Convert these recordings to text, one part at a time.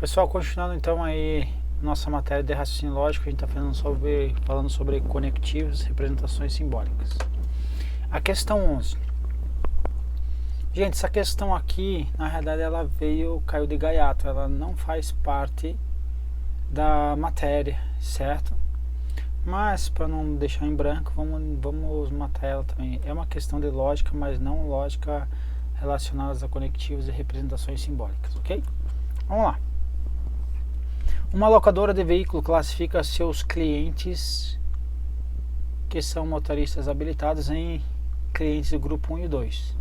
Pessoal, continuando então aí nossa matéria de raciocínio lógico, a gente está falando sobre conectivos, representações simbólicas. A questão 11. Gente, essa questão aqui, na realidade, caiu de gaiato, ela não faz parte da matéria, certo? Mas, para não deixar em branco, vamos matar ela também. É uma questão de lógica, mas não lógica relacionada a conectivos e representações simbólicas, ok? Vamos lá. Uma locadora de veículo classifica seus clientes, que são motoristas habilitados, em clientes do grupo 1 e 2.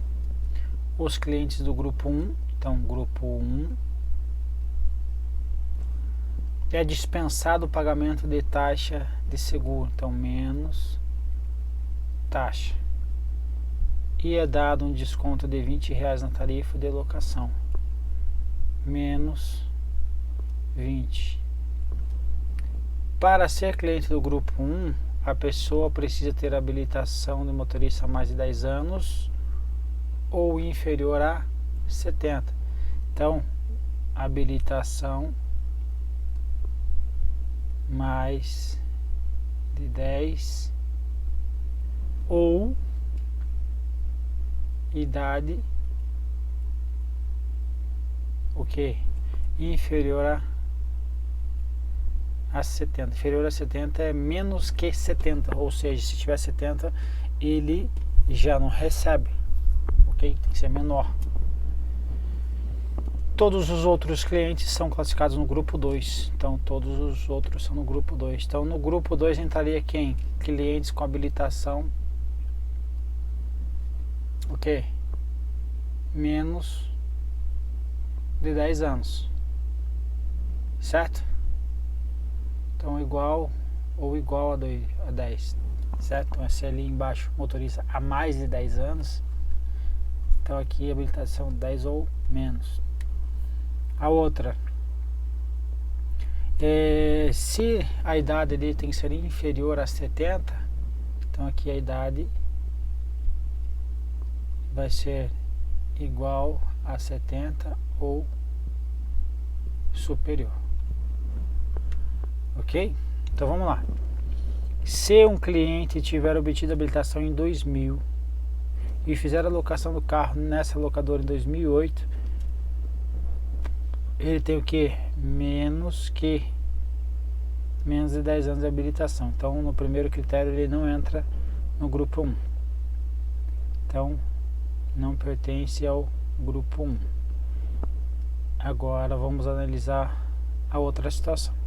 Os clientes do grupo 1, então grupo 1, é dispensado o pagamento de taxa de seguro, então menos taxa. E é dado um desconto de R$20 na tarifa de locação, menos 20. Para ser cliente do grupo 1, a pessoa precisa ter habilitação de motorista há mais de 10 anos ou inferior a 70. Então, habilitação mais de 10 ou idade inferior a 70. Inferior a 70 é menos que 70, ou seja, se tiver 70 ele já não recebe, ok? Tem que ser menor. Todos os outros clientes são classificados no grupo 2, então todos os outros são no grupo 2. Então no grupo 2 entraria quem? Clientes com habilitação, ok? Menos de 10 anos, certo? Então igual ou igual a 10, certo? Então esse ali embaixo, motorista há mais de 10 anos, então aqui habilitação 10 ou menos. A outra, se a idade dele tem que ser inferior a 70, então aqui a idade vai ser igual a 70 ou superior, ok? Então vamos lá. Se um cliente tiver obtido a habilitação em 2000 e fizer a locação do carro nessa locadora em 2008, ele tem o que? Menos de 10 anos de habilitação. Então no primeiro critério ele não entra no grupo 1. Então não pertence ao grupo 1. Agora vamos analisar a outra situação.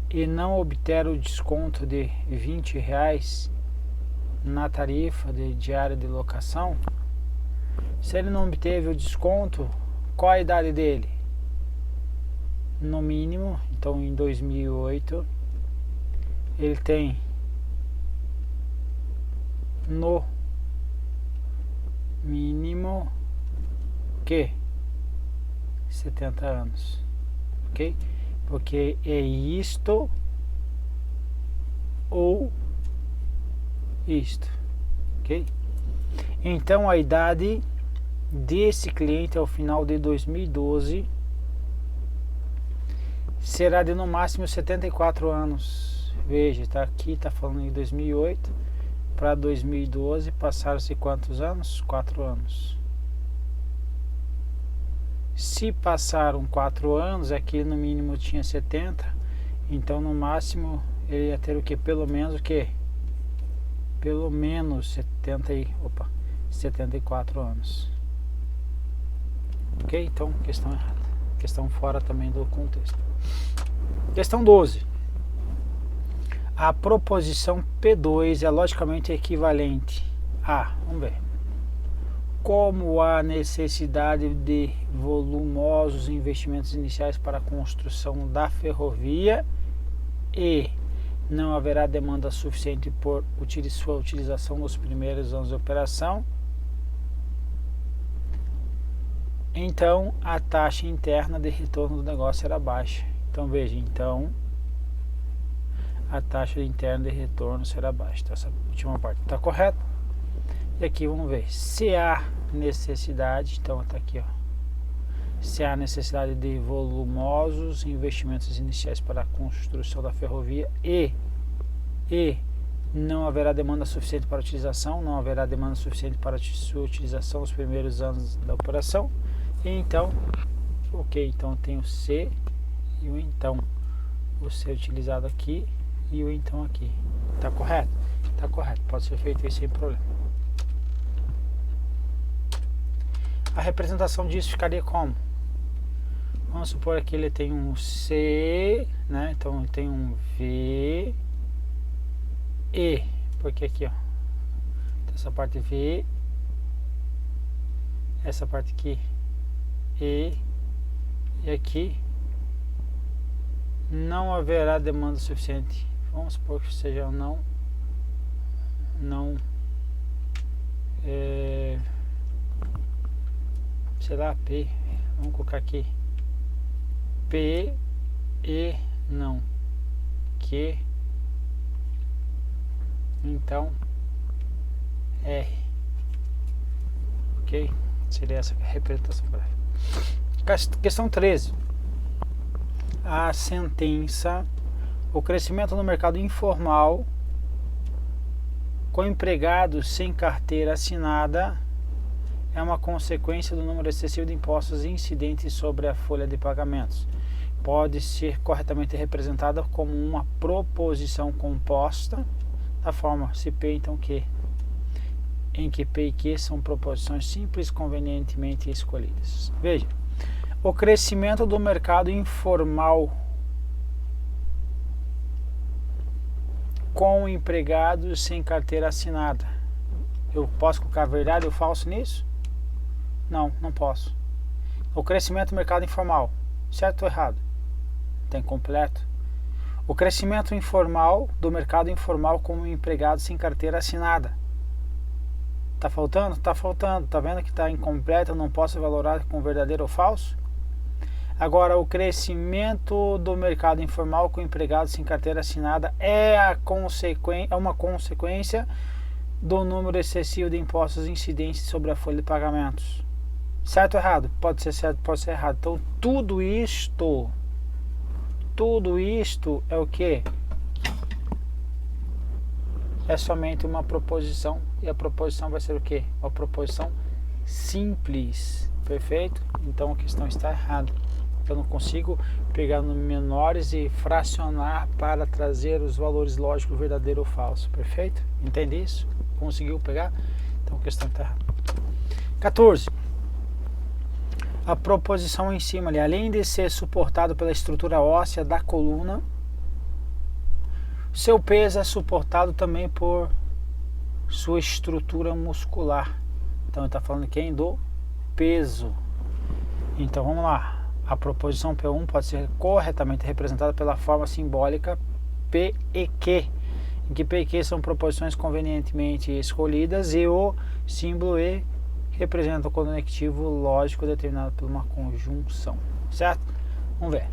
E não obter o desconto de R$20 na tarifa de diária de locação. Se ele não obteve o desconto, qual a idade dele? No mínimo, então em 2008 ele tem no mínimo que 70 anos, ok? Porque é isto ou isto, ok? Então a idade desse cliente ao final de 2012 será de no máximo 74 anos. Veja, tá aqui, está falando em 2008 para 2012, passaram-se quantos anos? 4 anos. Se passaram 4 anos, aqui no mínimo tinha 70, então no máximo ele ia ter o que? Pelo menos 74 anos. Ok? Então, questão errada. Questão fora também do contexto. Questão 12. A proposição P2 é logicamente equivalente a, vamos ver, como há necessidade de volumosos investimentos iniciais para a construção da ferrovia e não haverá demanda suficiente por sua utilização nos primeiros anos de operação, então a taxa interna de retorno do negócio será baixa. Então veja, então a taxa interna de retorno será baixa. Então, essa última parte está correta. E aqui vamos ver, se há necessidade, então está aqui, ó. se há necessidade de volumosos investimentos iniciais para a construção da ferrovia e não haverá demanda suficiente para a utilização, não haverá demanda suficiente para sua utilização nos primeiros anos da operação. E então, ok, então tem o C e o então. O C utilizado aqui e o então aqui. Tá correto? Tá correto, pode ser feito isso sem problema. A representação disso ficaria como? Vamos supor que ele tem um C, né? Então ele tem um V, E, porque aqui, ó, essa parte V, essa parte aqui, E aqui não haverá demanda suficiente. Vamos supor que seja não sei lá, P, vamos colocar aqui P, E, não, Q, então R, ok? Seria essa representação gráfica. Questão 13. A sentença: o crescimento no mercado informal com empregados sem carteira assinada é uma consequência do número excessivo de impostos incidentes sobre a folha de pagamentos. Pode ser corretamente representada como uma proposição composta da forma se P então Q, em que P e Q são proposições simples convenientemente escolhidas. Veja, o crescimento do mercado informal com empregados sem carteira assinada. Eu posso colocar verdade ou falso nisso? Não, não posso. O crescimento do mercado informal, certo ou errado? Tá incompleto. O crescimento informal do mercado informal com empregados sem carteira assinada. Tá faltando? Tá faltando. Tá vendo que tá incompleto? Eu não posso valorar com verdadeiro ou falso? Agora, o crescimento do mercado informal com empregados sem carteira assinada é uma consequência do número excessivo de impostos incidentes sobre a folha de pagamentos. Certo ou errado? Pode ser certo, pode ser errado. Então, tudo isto é o que? É somente uma proposição, e a proposição vai ser o que? Uma proposição simples, perfeito? Então a questão está errada. Eu não consigo pegar números menores e fracionar para trazer os valores lógicos verdadeiro ou falso, perfeito? Entende isso? Conseguiu pegar? Então a questão está errada. 14. A proposição em cima ali, além de ser suportado pela estrutura óssea da coluna, seu peso é suportado também por sua estrutura muscular. Então ele está falando quem? Do peso. Então vamos lá. A proposição P1 pode ser corretamente representada pela forma simbólica P e Q, em que P e Q são proposições convenientemente escolhidas e o símbolo E representa o conectivo lógico determinado por uma conjunção, certo? Vamos ver.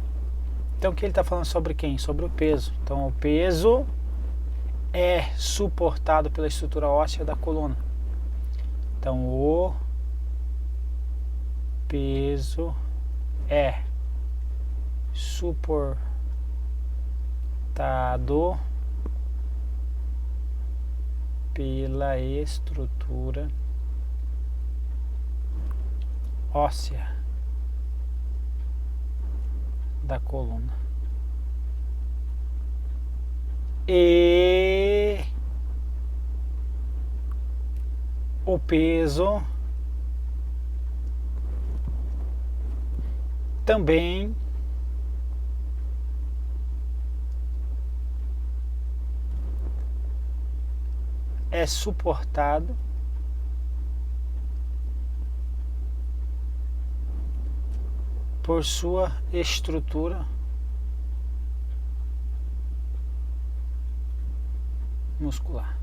Então o que ele está falando sobre quem? Sobre o peso. Então o peso é suportado pela estrutura óssea da coluna. Então o peso é suportado pela estrutura óssea da coluna e o peso também é suportado por sua estrutura muscular.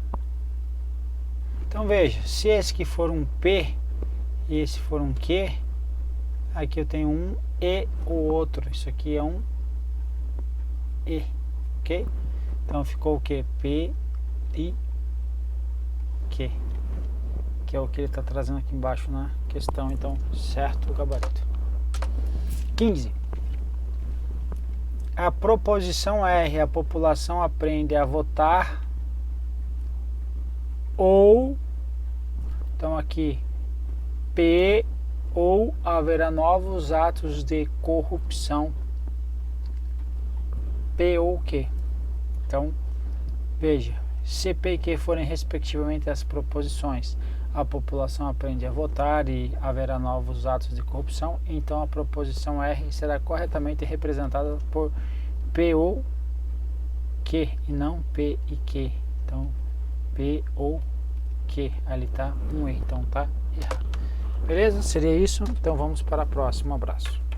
Então veja, se esse aqui for um P e esse for um Q, aqui eu tenho um E o outro, isso aqui é um E, ok? Então ficou o que? P e Q, que é o que ele está trazendo aqui embaixo na questão. Então, certo o gabarito. 15. A proposição R, a população aprende a votar ou, então aqui, P, ou haverá novos atos de corrupção. P ou Q. Então, veja, se P e Q forem respectivamente as proposições, a população aprende a votar e haverá novos atos de corrupção, então a proposição R será corretamente representada por P ou Q e não P e Q. Então, P ou Q, ali tá um erro, então tá errado. Beleza? Seria isso, então vamos para a próxima. Um abraço.